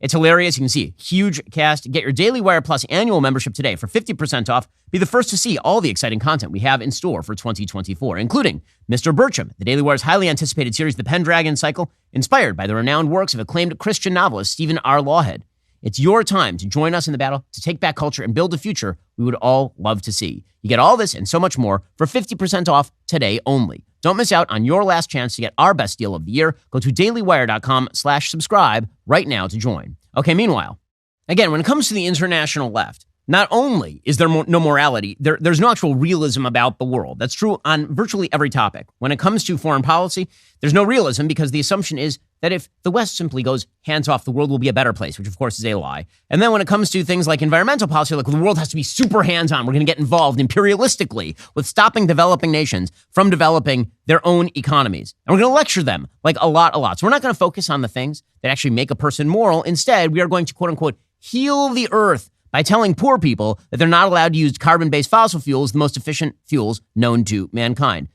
It's hilarious. You can see a huge cast. Get your Daily Wire Plus annual membership today for 50% off. Be the first to see all the exciting content we have in store for 2024, including Mr. Birchum, the Daily Wire's highly anticipated series, The Pendragon Cycle, inspired by the renowned works of acclaimed Christian novelist Stephen R. Lawhead. It's your time to join us in the battle to take back culture and build a future we would all love to see. You get all this and so much more for 50% off today only. Don't miss out on your last chance to get our best deal of the year. Go to dailywire.com/subscribe right now to join. Okay, meanwhile, again, when it comes to the international left, not only is there no morality, there's no actual realism about the world. That's true on virtually every topic. When it comes to foreign policy, there's no realism because the assumption is that if the West simply goes hands off, the world will be a better place, which of course is a lie. And then when it comes to things like environmental policy, like the world has to be super hands-on. We're going to get involved imperialistically with stopping developing nations from developing their own economies. And we're going to lecture them like a lot. So we're not going to focus on the things that actually make a person moral. Instead, we are going to, quote unquote, heal the earth by telling poor people that they're not allowed to use carbon-based fossil fuels, the most efficient fuels known to mankind.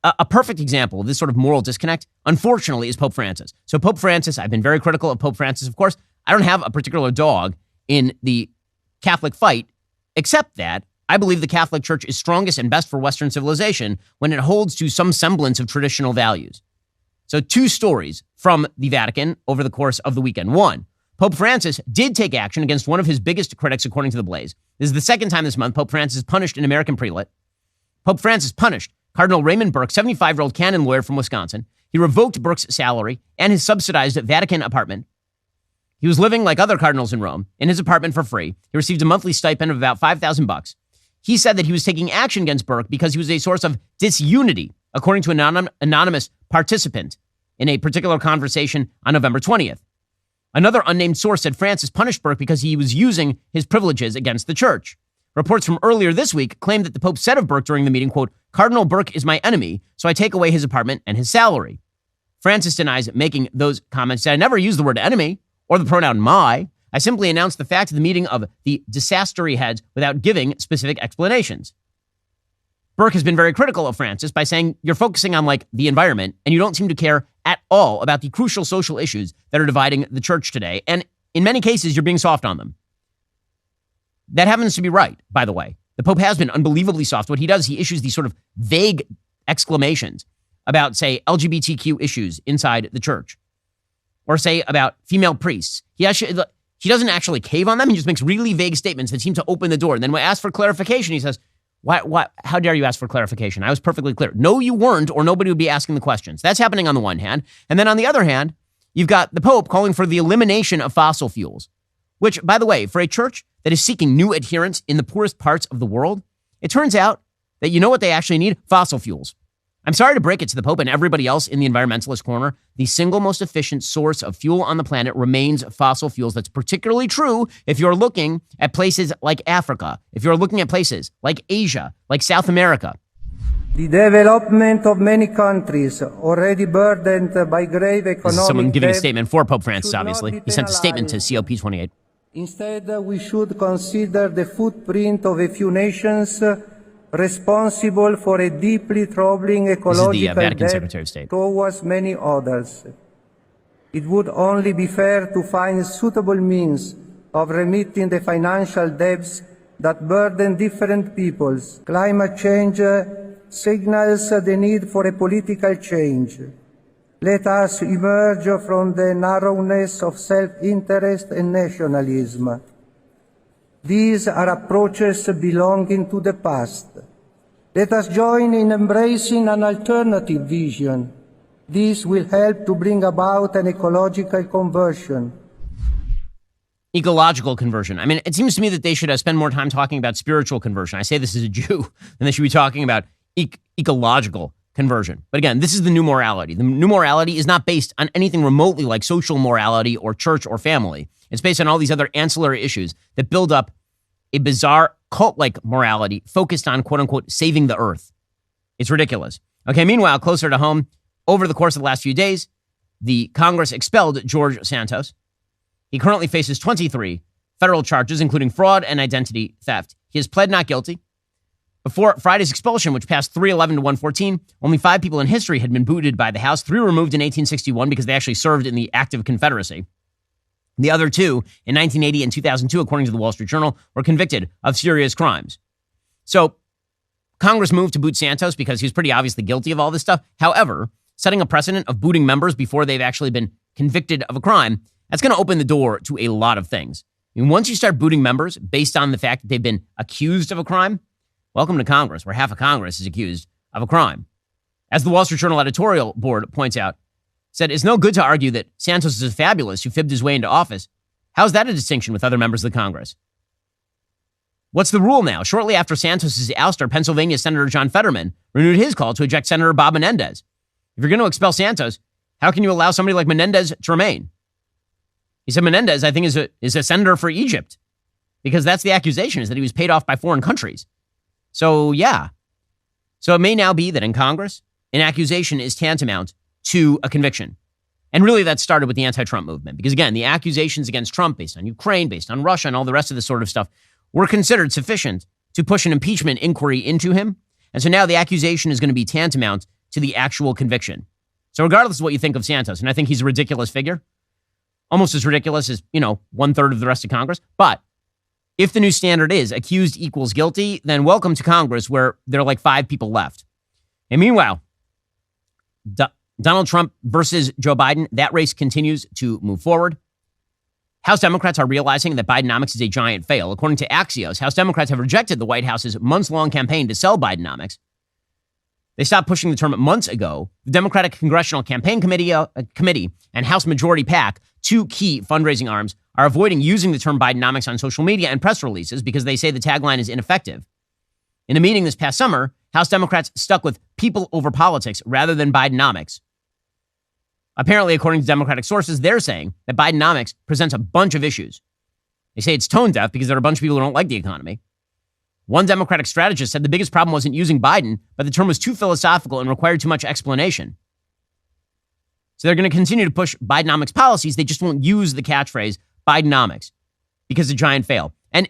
A perfect example of this sort of moral disconnect, unfortunately, is Pope Francis. So Pope Francis, I've been very critical of Pope Francis. Of course, I don't have a particular dog in the Catholic fight, except that I believe the Catholic Church is strongest and best for Western civilization when it holds to some semblance of traditional values. So 2 stories from the Vatican over the course of the weekend. 1, Pope Francis did take action against one of his biggest critics, according to The Blaze. This is the second time this month Pope Francis punished an American prelate. Pope Francis punished Cardinal Raymond Burke, 75-year-old canon lawyer from Wisconsin. He revoked Burke's salary and his subsidized Vatican apartment. He was living like other cardinals in Rome in his apartment for free. He received a monthly stipend of about $5,000. He said that he was taking action against Burke because he was a source of disunity, according to an anonymous participant in a particular conversation on November 20th. Another unnamed source said Francis punished Burke because he was using his privileges against the church. Reports from earlier this week claimed that the Pope said of Burke during the meeting, quote, "Cardinal Burke is my enemy, so I take away his apartment and his salary." Francis denies making those comments. Said, "I never used the word enemy or the pronoun my. I simply announced the fact of the meeting of the disastery heads without giving specific explanations." Burke has been very critical of Francis by saying you're focusing on like the environment and you don't seem to care at all about the crucial social issues that are dividing the church today. And in many cases, you're being soft on them. That happens to be right, by the way. The Pope has been unbelievably soft. What he does, he issues these sort of vague exclamations about, say, LGBTQ issues inside the church, or say about female priests. He doesn't actually cave on them. He just makes really vague statements that seem to open the door. And then when asked for clarification, he says, "Why? How dare you ask for clarification? I was perfectly clear." No, you weren't, or nobody would be asking the questions. That's happening on the one hand. And then on the other hand, you've got the Pope calling for the elimination of fossil fuels, which, by the way, for a church that is seeking new adherents in the poorest parts of the world, it turns out that you know what they actually need? Fossil fuels. I'm sorry to break it to the Pope and everybody else in the environmentalist corner. The single most efficient source of fuel on the planet remains fossil fuels. That's particularly true if you're looking at places like Africa, if you're looking at places like Asia, like South America. The development of many countries already burdened by grave economic This is someone giving a debt statement for Pope Francis, obviously. He sent a statement to COP28. Instead, we should consider the footprint of a few nations responsible for a deeply troubling ecological Vatican debt Secretary of State. towards many others. It would only be fair to find suitable means of remitting the financial debts that burden different peoples. Climate change signals the need for a political change. Let us emerge from the narrowness of self-interest and nationalism. These are approaches belonging to the past. Let us join in embracing an alternative vision. This will help to bring about an ecological conversion. Ecological conversion. I mean, it seems to me that they should spend more time talking about spiritual conversion. I say this as a Jew, and they should be talking about ecological conversion. But again, this is the new morality. The new morality is not based on anything remotely like social morality or church or family. It's based on all these other ancillary issues that build up a bizarre cult-like morality focused on, quote-unquote, saving the earth. It's ridiculous. Okay, meanwhile, closer to home, over the course of the last few days, the Congress expelled George Santos. He currently faces 23 federal charges, including fraud and identity theft. He has pled not guilty. Before Friday's expulsion, which passed 311 to 114, only 5 people in history had been booted by the House, 3 removed in 1861 because they actually served in the active Confederacy. The other 2, in 1980 and 2002, according to the Wall Street Journal, were convicted of serious crimes. So Congress moved to boot Santos because he was pretty obviously guilty of all this stuff. However, setting a precedent of booting members before they've actually been convicted of a crime, that's going to open the door to a lot of things. I mean, once you start booting members based on the fact that they've been accused of a crime, welcome to Congress, where half of Congress is accused of a crime. As the Wall Street Journal editorial board points out, said it's no good to argue that Santos is fabulous who fibbed his way into office. How's that a distinction with other members of the Congress? What's the rule now? Shortly after Santos' ouster, Pennsylvania Senator John Fetterman renewed his call to eject Senator Bob Menendez. If you're going to expel Santos, how can you allow somebody like Menendez to remain? He said Menendez, I think, is a senator for Egypt, because that's the accusation, is that he was paid off by foreign countries. So, yeah. So it may now be that in Congress, an accusation is tantamount to a conviction. And really that started with the anti-Trump movement. Because again, the accusations against Trump based on Ukraine, based on Russia, and all the rest of this sort of stuff were considered sufficient to push an impeachment inquiry into him. And so now the accusation is going to be tantamount to the actual conviction. So regardless of what you think of Santos, and I think he's a ridiculous figure, almost as ridiculous as, 1/3 of the rest of Congress. But if the new standard is accused equals guilty, then welcome to Congress where there are like 5 people left. And meanwhile, Donald Trump versus Joe Biden, that race continues to move forward. House Democrats are realizing that Bidenomics is a giant fail. According to Axios, House Democrats have rejected the White House's months-long campaign to sell Bidenomics. They stopped pushing the term months ago. The Democratic Congressional Campaign Committee and House Majority PAC, 2 key fundraising arms, are avoiding using the term Bidenomics on social media and press releases because they say the tagline is ineffective. In a meeting this past summer, House Democrats stuck with people over politics rather than Bidenomics. Apparently, according to Democratic sources, they're saying that Bidenomics presents a bunch of issues. They say it's tone deaf because there are a bunch of people who don't like the economy. One Democratic strategist said the biggest problem wasn't using Biden, but the term was too philosophical and required too much explanation. So they're going to continue to push Bidenomics policies. They just won't use the catchphrase Bidenomics because it's a giant fail. And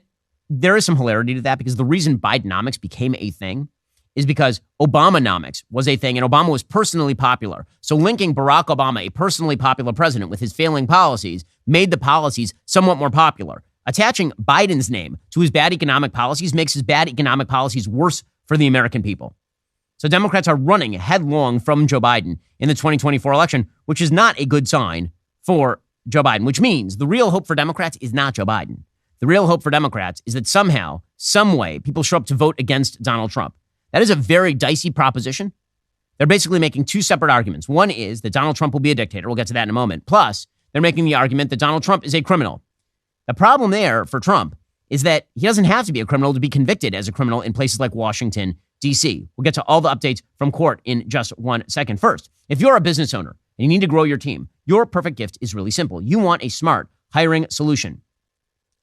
there is some hilarity to that because the reason Bidenomics became a thing is because Obamanomics was a thing and Obama was personally popular. So linking Barack Obama, a personally popular president, with his failing policies made the policies somewhat more popular. Attaching Biden's name to his bad economic policies makes his bad economic policies worse for the American people. So Democrats are running headlong from Joe Biden in the 2024 election, which is not a good sign for Joe Biden, which means the real hope for Democrats is not Joe Biden. The real hope for Democrats is that somehow, some way, people show up to vote against Donald Trump. That is a very dicey proposition. They're basically making 2 separate arguments. One is that Donald Trump will be a dictator. We'll get to that in a moment. Plus, they're making the argument that Donald Trump is a criminal. The problem there for Trump is that he doesn't have to be a criminal to be convicted as a criminal in places like Washington, D.C. We'll get to all the updates from court in just 1 second. First, if you're a business owner and you need to grow your team, your perfect gift is really simple. You want a smart hiring solution.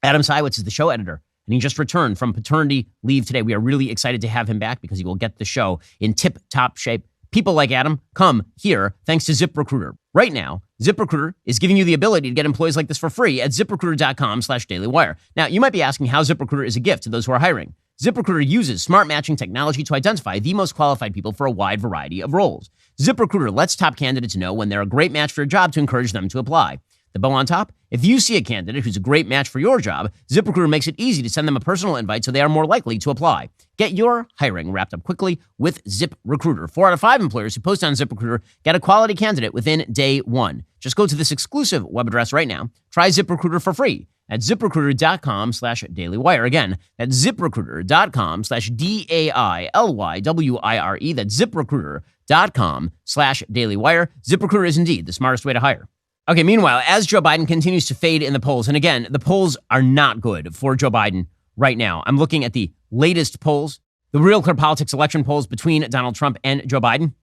Adam Seiwitz is the show editor, and he just returned from paternity leave today. We are really excited to have him back because he will get the show in tip-top shape. People like Adam come here thanks to ZipRecruiter. Right now, ZipRecruiter is giving you the ability to get employees like this for free at ZipRecruiter.com/dailywire. Now, you might be asking how ZipRecruiter is a gift to those who are hiring. ZipRecruiter uses smart matching technology to identify the most qualified people for a wide variety of roles. ZipRecruiter lets top candidates know when they're a great match for a job to encourage them to apply. The bow on top, if you see a candidate who's a great match for your job, ZipRecruiter makes it easy to send them a personal invite so they are more likely to apply. Get your hiring wrapped up quickly with ZipRecruiter. 4 out of 5 employers who post on ZipRecruiter get a quality candidate within day 1. Just go to this exclusive web address right now. Try ZipRecruiter for free at ZipRecruiter.com/dailywire. Again, that's ZipRecruiter.com/DAILYWIRE. That's ZipRecruiter.com/dailywire. ZipRecruiter is indeed the smartest way to hire. Okay, meanwhile, as Joe Biden continues to fade in the polls, and again, the polls are not good for Joe Biden right now. I'm looking at the latest polls, the Real Clear Politics election polls between Donald Trump and Joe Biden.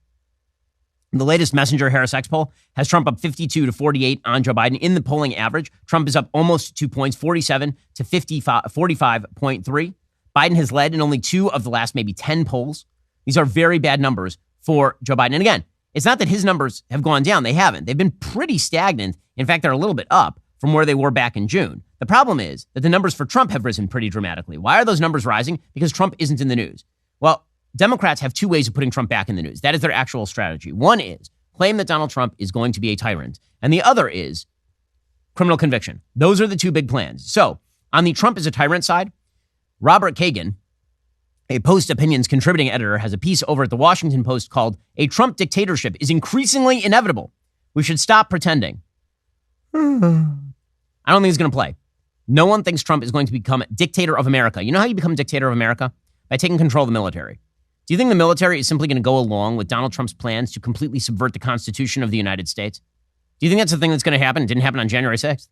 The latest Messenger Harris X poll has Trump up 52 to 48 on Joe Biden. In the polling average, Trump is up almost 2 points, 47 to 45.3. Biden has led in only 2 of the last maybe 10 polls. These are very bad numbers for Joe Biden. And again, it's not that his numbers have gone down. They haven't. They've been pretty stagnant. In fact, they're a little bit up from where they were back in June. The problem is that the numbers for Trump have risen pretty dramatically. Why are those numbers rising? Because Trump isn't in the news. Well, Democrats have 2 ways of putting Trump back in the news. That is their actual strategy. One is claim that Donald Trump is going to be a tyrant. And the other is criminal conviction. Those are the 2 big plans. So on the Trump is a tyrant side, Robert Kagan, a Post Opinions contributing editor, has a piece over at the Washington Post called "A Trump Dictatorship is Increasingly Inevitable. We Should Stop Pretending." I don't think he's going to play. No one thinks Trump is going to become dictator of America. You know how you become dictator of America? By taking control of the military. Do you think the military is simply going to go along with Donald Trump's plans to completely subvert the Constitution of the United States? Do you think that's the thing that's going to happen? It didn't happen on January 6th.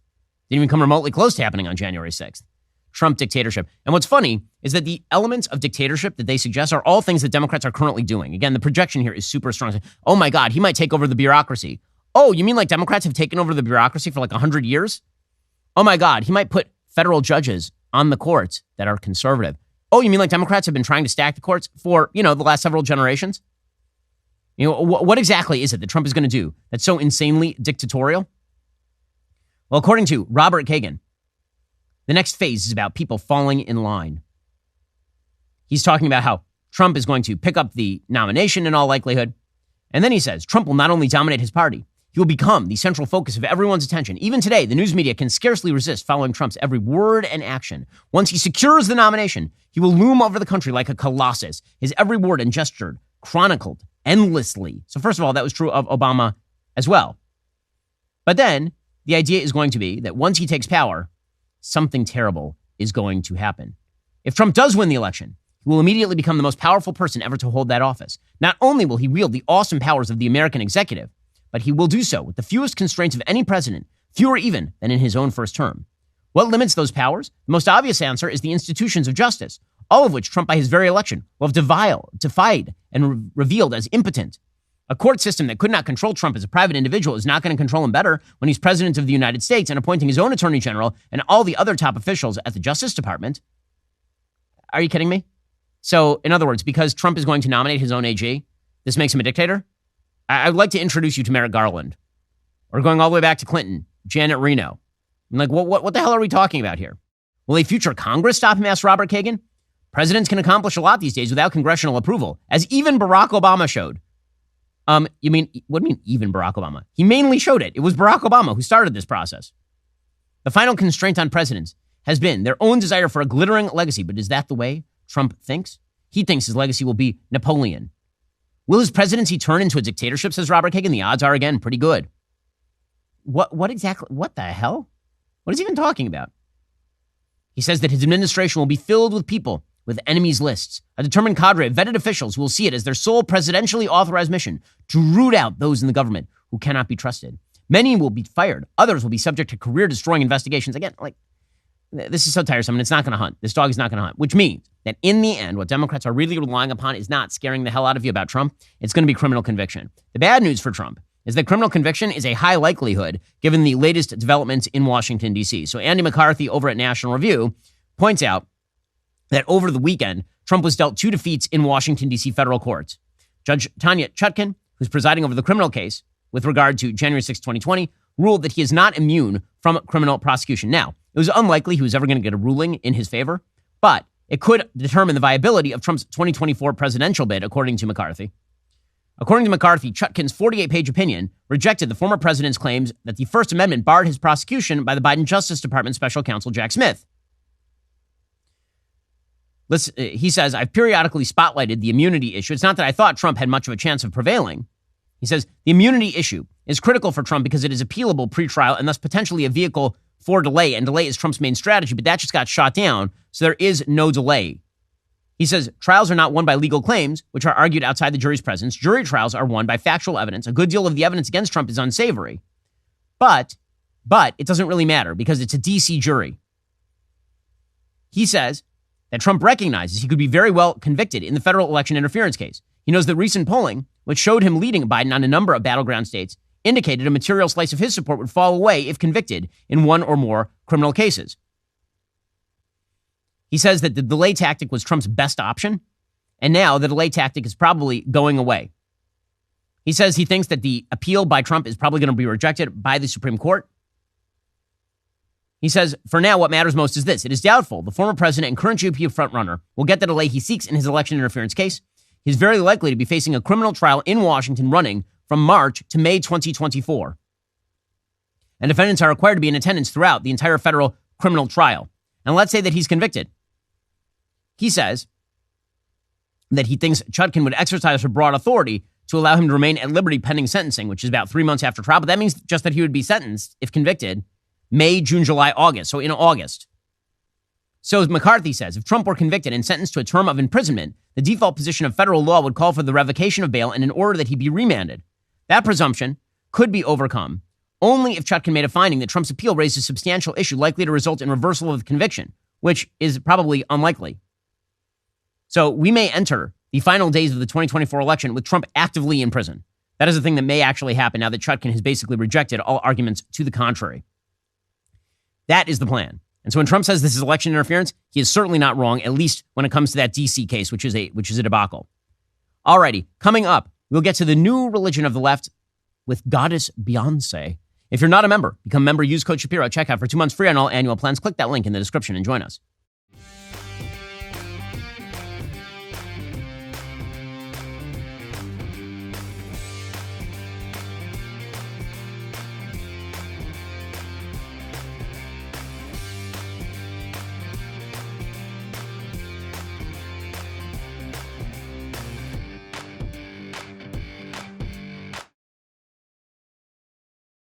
Didn't even come remotely close to happening on January 6th. Trump dictatorship. And what's funny is that the elements of dictatorship that they suggest are all things that Democrats are currently doing. Again, the projection here is super strong. Oh my God, he might take over the bureaucracy. Oh, you mean like Democrats have taken over the bureaucracy for like 100 years? Oh my God, he might put federal judges on the courts that are conservative. Oh, you mean like Democrats have been trying to stack the courts for, the last several generations? What exactly is it that Trump is going to do that's so insanely dictatorial? Well, according to Robert Kagan, the next phase is about people falling in line. He's talking about how Trump is going to pick up the nomination in all likelihood. And then he says Trump will not only dominate his party, he will become the central focus of everyone's attention. Even today, the news media can scarcely resist following Trump's every word and action. Once he secures the nomination, he will loom over the country like a colossus, his every word and gesture chronicled endlessly. So first of all, that was true of Obama as well. But then the idea is going to be that once he takes power, something terrible is going to happen. If Trump does win the election, he will immediately become the most powerful person ever to hold that office. Not only will he wield the awesome powers of the American executive, but he will do so with the fewest constraints of any president, fewer even than in his own first term. What limits those powers? The most obvious answer is the institutions of justice, all of which Trump by his very election will have defied and revealed as impotent. A court system that could not control Trump as a private individual is not going to control him better when he's president of the United States and appointing his own attorney general and all the other top officials at the Justice Department. Are you kidding me? So, in other words, because Trump is going to nominate his own AG, this makes him a dictator? I'd like to introduce you to Merrick Garland. Or going all the way back to Clinton, Janet Reno. I'm like, what the hell are we talking about here? Will a future Congress stop him, asked Robert Kagan? Presidents can accomplish a lot these days without congressional approval, as even Barack Obama showed. What do you mean even Barack Obama? He mainly showed it. It was Barack Obama who started this process. The final constraint on presidents has been their own desire for a glittering legacy. But is that the way Trump thinks? He thinks his legacy will be Napoleon. Will his presidency turn into a dictatorship, says Robert Kagan? The odds are, again, pretty good. What the hell? What is he even talking about? He says that his administration will be filled with people with enemies lists, a determined cadre of vetted officials who will see it as their sole presidentially authorized mission to root out those in the government who cannot be trusted. Many will be fired. Others will be subject to career-destroying investigations. Again, this is so tiresome, and it's not going to hunt. This dog is not going to hunt, which means that in the end, what Democrats are really relying upon is not scaring the hell out of you about Trump. It's going to be criminal conviction. The bad news for Trump is that criminal conviction is a high likelihood given the latest developments in Washington, D.C. So Andy McCarthy over at National Review points out that over the weekend, Trump was dealt 2 defeats in Washington, D.C. federal courts. Judge Tanya Chutkan, who's presiding over the criminal case with regard to January 6, 2020, ruled that he is not immune from criminal prosecution. Now, it was unlikely he was ever going to get a ruling in his favor, but it could determine the viability of Trump's 2024 presidential bid, according to McCarthy. According to McCarthy, Chutkan's 48-page opinion rejected the former president's claims that the First Amendment barred his prosecution by the Biden Justice Department special counsel Jack Smith. He says, I've periodically spotlighted the immunity issue. It's not that I thought Trump had much of a chance of prevailing. He says, the immunity issue is critical for Trump because it is appealable pre-trial and thus potentially a vehicle for delay, and delay is Trump's main strategy, but that just got shot down, so there is no delay. He says, trials are not won by legal claims, which are argued outside the jury's presence. Jury trials are won by factual evidence. A good deal of the evidence against Trump is unsavory. But it doesn't really matter because it's a D.C. jury. He says that Trump recognizes he could be very well convicted in the federal election interference case. He knows that recent polling, which showed him leading Biden on a number of battleground states, indicated a material slice of his support would fall away if convicted in one or more criminal cases. He says that the delay tactic was Trump's best option, and now the delay tactic is probably going away. He says he thinks that the appeal by Trump is probably going to be rejected by the Supreme Court. He says, for now, what matters most is this. It is doubtful the former president and current GOP frontrunner will get the delay he seeks in his election interference case. He's very likely to be facing a criminal trial in Washington running from March to May 2024. And defendants are required to be in attendance throughout the entire federal criminal trial. And let's say that he's convicted. He says that he thinks Chutkan would exercise her broad authority to allow him to remain at liberty pending sentencing, which is about 3 months after trial. But that means just that he would be sentenced, if convicted, May, June, July, August. So in August. So as McCarthy says, if Trump were convicted and sentenced to a term of imprisonment, the default position of federal law would call for the revocation of bail and in order that he be remanded. That presumption could be overcome only if Chutkan made a finding that Trump's appeal raised a substantial issue likely to result in reversal of the conviction, which is probably unlikely. So we may enter the final days of the 2024 election with Trump actively in prison. That is a thing that may actually happen now that Chutkan has basically rejected all arguments to the contrary. That is the plan. And so when Trump says this is election interference, he is certainly not wrong, at least when it comes to that D.C. case, which is a debacle. Alrighty, coming up, we'll get to the new religion of the left with Goddess Beyonce. If you're not a member, become a member, use code Shapiro at checkout for 2 months free on all annual plans. Click that link in the description and join us.